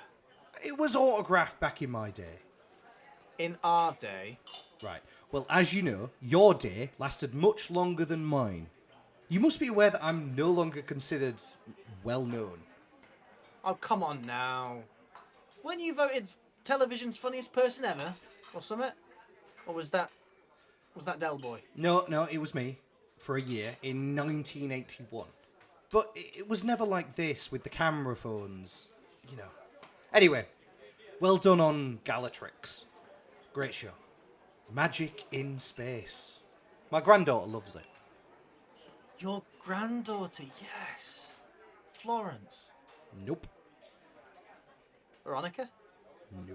It was autographed back in my day. In our day? Right. Well, as you know, your day lasted much longer than mine. You must be aware that I'm no longer considered well-known. Oh, come on now. Weren't you voted television's funniest person ever? Or something? Or was that Del Boy? No, it was me. For a year in 1981. But it was never like this with the camera phones, you know. Anyway, well done on Galatrix. Great show. Magic in space. My granddaughter loves it. Your granddaughter, yes. Florence. Nope. Veronica? No.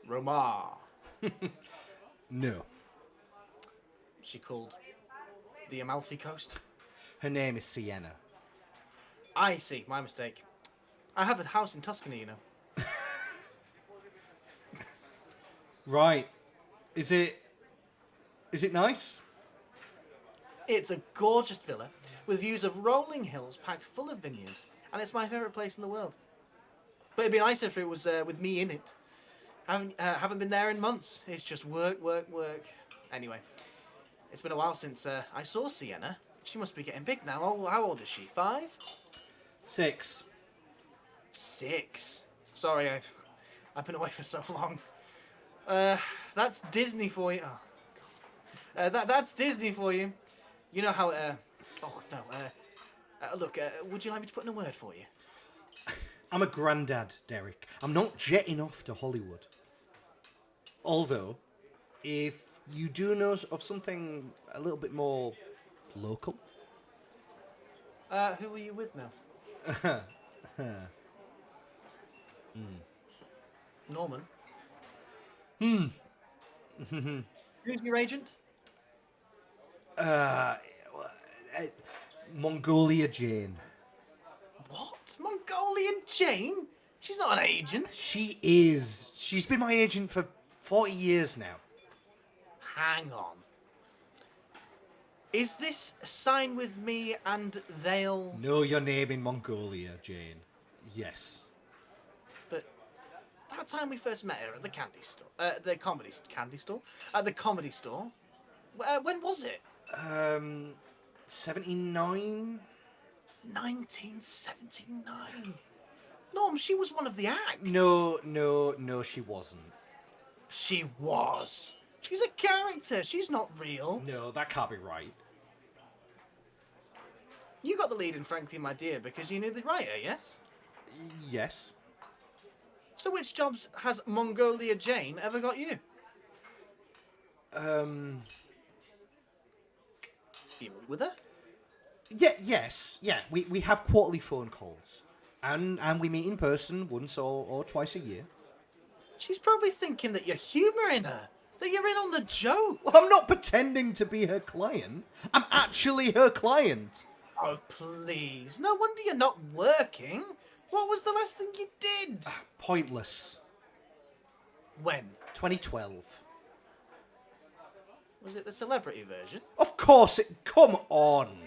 Romar. No. She called the Amalfi Coast? Her name is Sienna. I see, my mistake. I have a house in Tuscany, you know. Right. Is it nice? It's a gorgeous villa with views of rolling hills packed full of vineyards, and it's my favourite place in the world. But it'd be nicer if it was with me in it. Haven't been there in months. It's just work. Anyway, it's been a while since I saw Sienna. She must be getting big now. Oh, how old is she? 5? 6. 6. Sorry, I've been away for so long. That's Disney for you. Oh, God. That's Disney for you. You know how, oh, no, look, would you like me to put in a word for you? I'm a granddad, Derek. I'm not jetting off to Hollywood. Although, if you do know of something a little bit more local. Who are you with now? Norman? Who's your agent? Mongolia Jane. What? Mongolia Jane? She's not an agent. She is. She's been my agent for 40 years now. Hang on. Is this sign with me and they'll... Know your name in Mongolia, Jane. Yes. But that time we first met her at the candy store... the comedy... Candy store? At the comedy store? When was it? 79? 1979? Norm, she was one of the acts. No, she wasn't. She was. She's a character. She's not real. No, that can't be right. You got the lead in Frankly My Dear because you knew the writer, yes? Yes. So which jobs has Mongolia Jane ever got you? You with her? Yes. We have quarterly phone calls. And we meet in person once or twice a year. She's probably thinking that you're humouring her. That you're in on the joke. Well, I'm not pretending to be her client. I'm actually her client. Oh, please. No wonder you're not working. What was the last thing you did? Pointless. When? 2012. Was it the celebrity version? Of course it... Come on.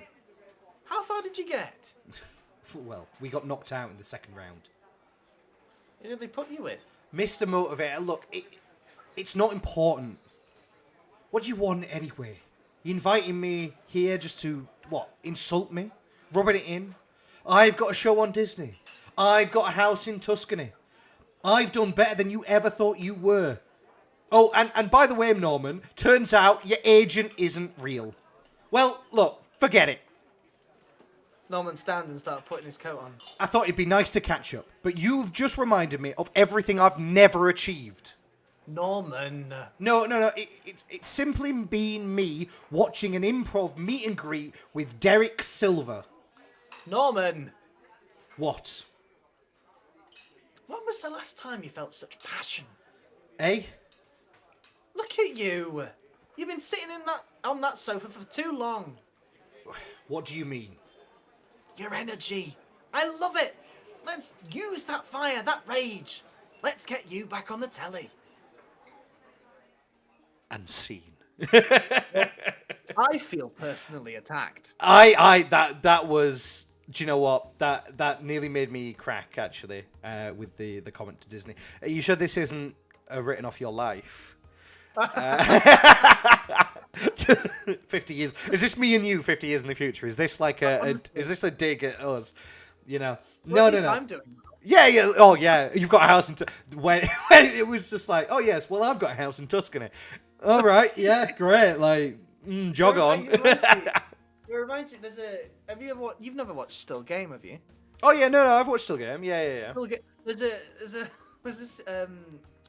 How far did you get? Well, we got knocked out in the second round. Who did they put you with? Mr. Motivator, look, it's not important. What do you want anyway? You inviting me here just to, what, insult me? Rubbing it in? I've got a show on Disney. I've got a house in Tuscany. I've done better than you ever thought you were. Oh, and by the way, Norman, turns out your agent isn't real. Well, look, forget it. Norman stands and started putting his coat on. I thought it'd be nice to catch up, but you've just reminded me of everything I've never achieved. Norman. No. It's simply been me watching an improv meet and greet with Derek Silver. Norman. What? When was the last time you felt such passion? Eh? Look at you. You've been sitting on that sofa for too long. What do you mean? Your energy. I love it. Let's use that fire, that rage. Let's get you back on the telly. And scene. I feel personally attacked. That was... Do you know what? That nearly made me crack, actually, with the comment to Disney. Are you sure this isn't written off your life? 50 years. Is this me and you 50 years in the future? Is this like is this a dig at us? You know? No. I'm doing that. Yeah. Oh, yeah. You've got a house in... when it was just like, oh, yes, well, I've got a house in Tuscany. All right. Yeah, great. Like, jog on. It reminds me, you've never watched Still Game, have you? Oh, yeah, no, I've watched Still Game. Yeah. There's this an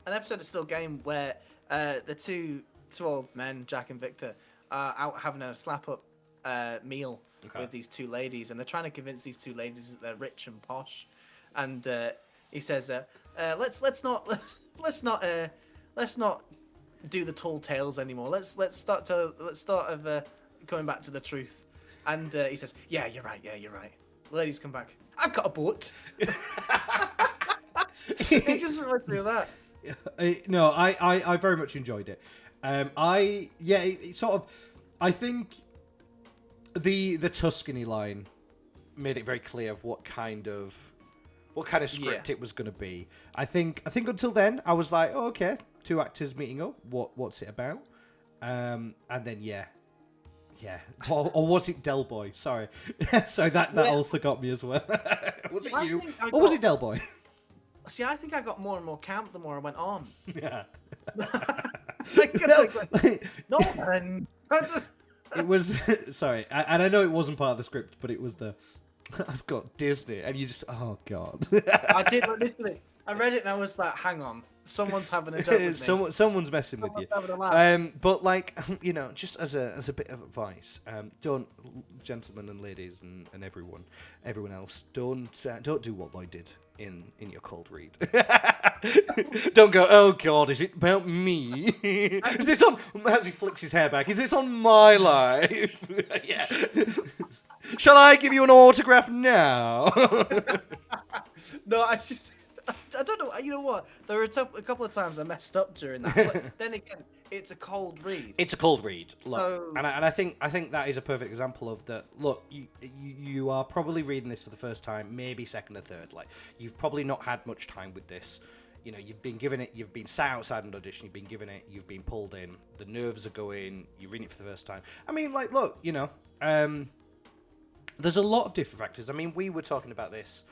episode of Still Game where the two old men, Jack and Victor, are out having a slap-up meal with these two ladies, and they're trying to convince these two ladies that they're rich and posh. And he says, "Let's not do the tall tales anymore. Let's start going back to the truth." And he says, "Yeah, you're right. The ladies come back. I've got a boat." It just reminds me of that. No, I very much enjoyed it. It sort of, I think the Tuscany line made it very clear of what kind of script it was going to be. I think until then I was like, oh, okay, two actors meeting up. What's it about? And then yeah. Or was it Del Boy? Sorry. So that also got me as well. Was it you? Or was it Del Boy? See, I think I got more and more camp the more I went on. Yeah. Norman. It was sorry, and I know it wasn't part of the script, but it was I've got Disney, and you just, oh god. I did literally. I read it and I was like, hang on, someone's having a joke with me. Someone's messing with you. Having a laugh. But like, you know, just as a bit of advice, don't, gentlemen and ladies and everyone else, don't do what Lloyd did in your cold read. Don't go, oh god, is it about me? Is this on, as he flicks his hair back, is this on my life? Yeah. Shall I give you an autograph now? No, I don't know. You know what? There were a couple of times I messed up during that. But then again, it's a cold read. It's a cold read. Look, So- and I think that is a perfect example of that. Look, you are probably reading this for the first time, maybe second or third. Like, you've probably not had much time with this. You know, you've been given it. You've been sat outside an audition. You've been given it. You've been pulled in. The nerves are going. You're reading it for the first time. I mean, like, look, you know, there's a lot of different factors. I mean, we were talking about this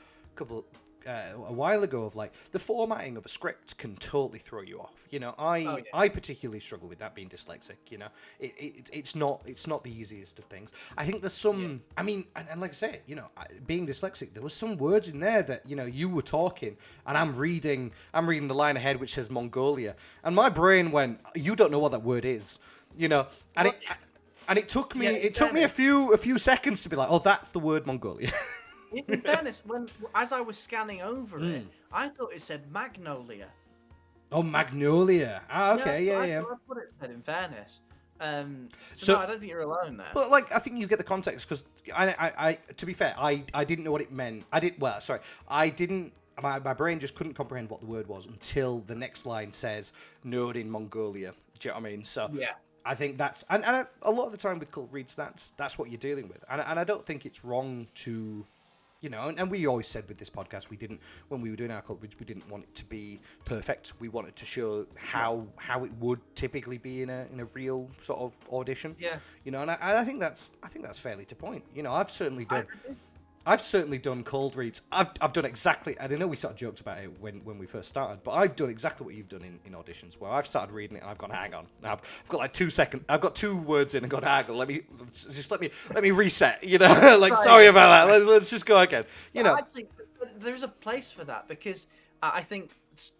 a while ago of like the formatting of a script can totally throw you off. You know, I particularly struggle with that, being dyslexic. You know, it's not the easiest of things. I think there's some. I mean, and like I say, you know, being dyslexic, there was some words in there that, you know, you were talking and I'm reading the line ahead which says Mongolia, and my brain went, you don't know what that word is. You know, and it took me a few seconds to be like, oh, that's the word Mongolia. In fairness, as I was scanning over it, I thought it said Magnolia. Oh, Magnolia. Ah, okay, yeah. That's what it said, in fairness. So no, I don't think you're alone there. But like, I think you get the context because I to be fair, I didn't know what it meant. I didn't. My brain just couldn't comprehend what the word was until the next line says "node in Mongolia." Do you know what I mean? So yeah. I think that's and a lot of the time with cult reads, that's what you're dealing with, and I don't think it's wrong to, you know, and we always said with this podcast, when we were doing our cult reads, we didn't want it to be perfect. We wanted to show how it would typically be in a real sort of audition. Yeah. You know, and I think that's fairly to point. You know, I've certainly done cold reads. I've done exactly, and I know we sort of joked about it when we first started, but I've done exactly what you've done in auditions, where I've started reading it and I've gone, hang on, I've got like 2 seconds, I've got 2 words in and gone, hang on, let me reset, you know, like, sorry about that, let's just go again, you know. Actually, there's a place for that, because I think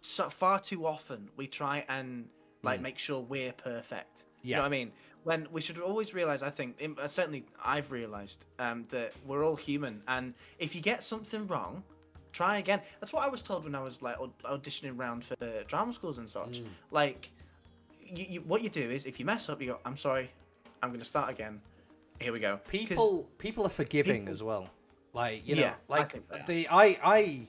far too often we try and like make sure we're perfect. Yeah. You know what I mean? When we should always realize, I think, certainly I've realized that we're all human, and if you get something wrong, try again. That's what I was told when I was like auditioning around for drama schools and such. Like, what you do is, if you mess up, you go, "I'm sorry, I'm going to start again. Here we go." People are forgiving as well. Like, you know, Yeah, like I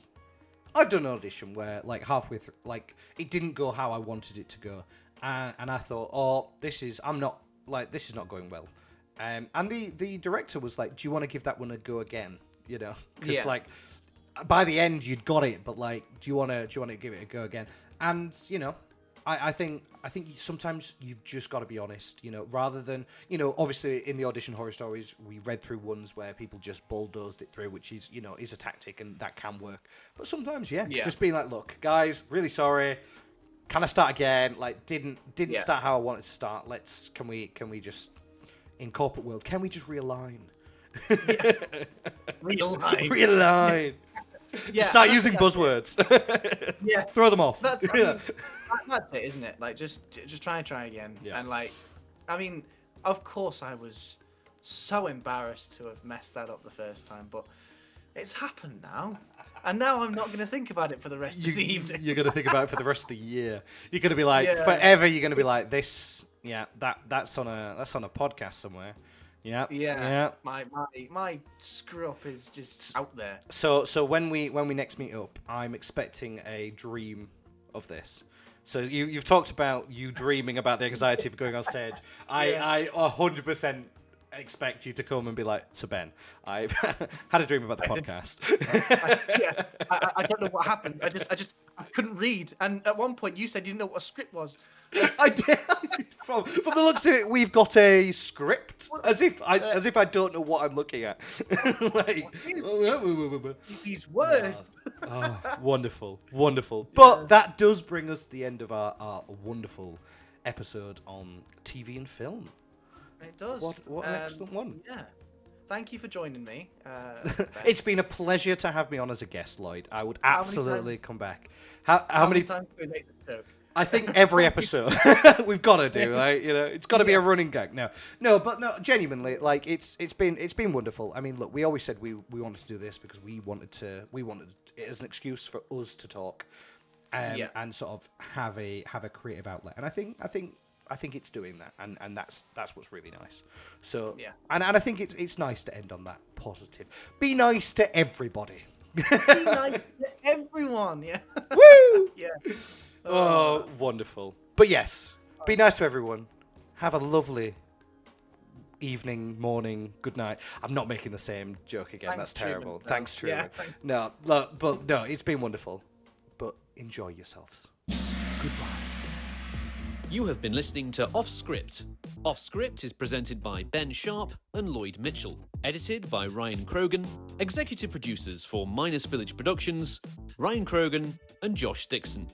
I've done an audition where like halfway through, like it didn't go how I wanted it to go, and I thought, oh, this is not going well, and the director was like, do you want to give that one a go again, you know, because like by the end you'd got it, but like, do you want to give it a go again? And you know, I think sometimes you've just got to be honest, you know, rather than, you know, obviously in the audition horror stories we read through ones where people just bulldozed it through, which is, you know, is a tactic and that can work, but sometimes just being like, look guys, really sorry, can I start again? Like, didn't start how I wanted to start. Can we just, in corporate world, can we just realign? Realign. Just start using buzzwords. Throw them off. That's it, isn't it? Like, just try again. Yeah. And like, I mean, of course I was so embarrassed to have messed that up the first time, but it's happened now. And now I'm not going to think about it for the rest of the evening. You're going to think about it for the rest of the year. You're going to be like, forever, you're going to be like, this, that's on a podcast somewhere. Yeah. My screw up is just out there. So when we next meet up, I'm expecting a dream of this. So you've talked about you dreaming about the anxiety of going on stage. I 100% expect you to come and be like, so Ben, I've had a dream about the podcast. I don't know what happened. I couldn't read, and at one point you said you didn't know what a script was. I did. From the looks of it, we've got a script, as if I don't know what I'm looking at. Like, these words. Wonderful. But that does bring us to the end of our wonderful episode on TV and film. It does. What an excellent one. Yeah. Thank you for joining me. It's been a pleasure to have me on as a guest, Lloyd. I would absolutely come back. How many times do we make this joke? I think every episode we've got to do, like, you know, it's got to be a running gag. No, genuinely, like, it's been wonderful. I mean, look, we always said we wanted to do this because we wanted it as an excuse for us to talk, and sort of have a creative outlet. And I think it's doing that, and that's what's really nice. So and I think it's nice to end on that positive. Be nice to everybody. Be nice to everyone. Yeah. Woo! Yeah. Oh, wonderful. But yes, be nice to everyone. Have a lovely evening, morning, good night. I'm not making the same joke again. That's terrible. Thanks, Truman. No, it's been wonderful. But enjoy yourselves. Goodbye. You have been listening to Off Script. Off Script is presented by Ben Sharp and Lloyd Mitchell. Edited by Ryan Krogan. Executive producers for Minus Village Productions, Ryan Krogan and Josh Dixon.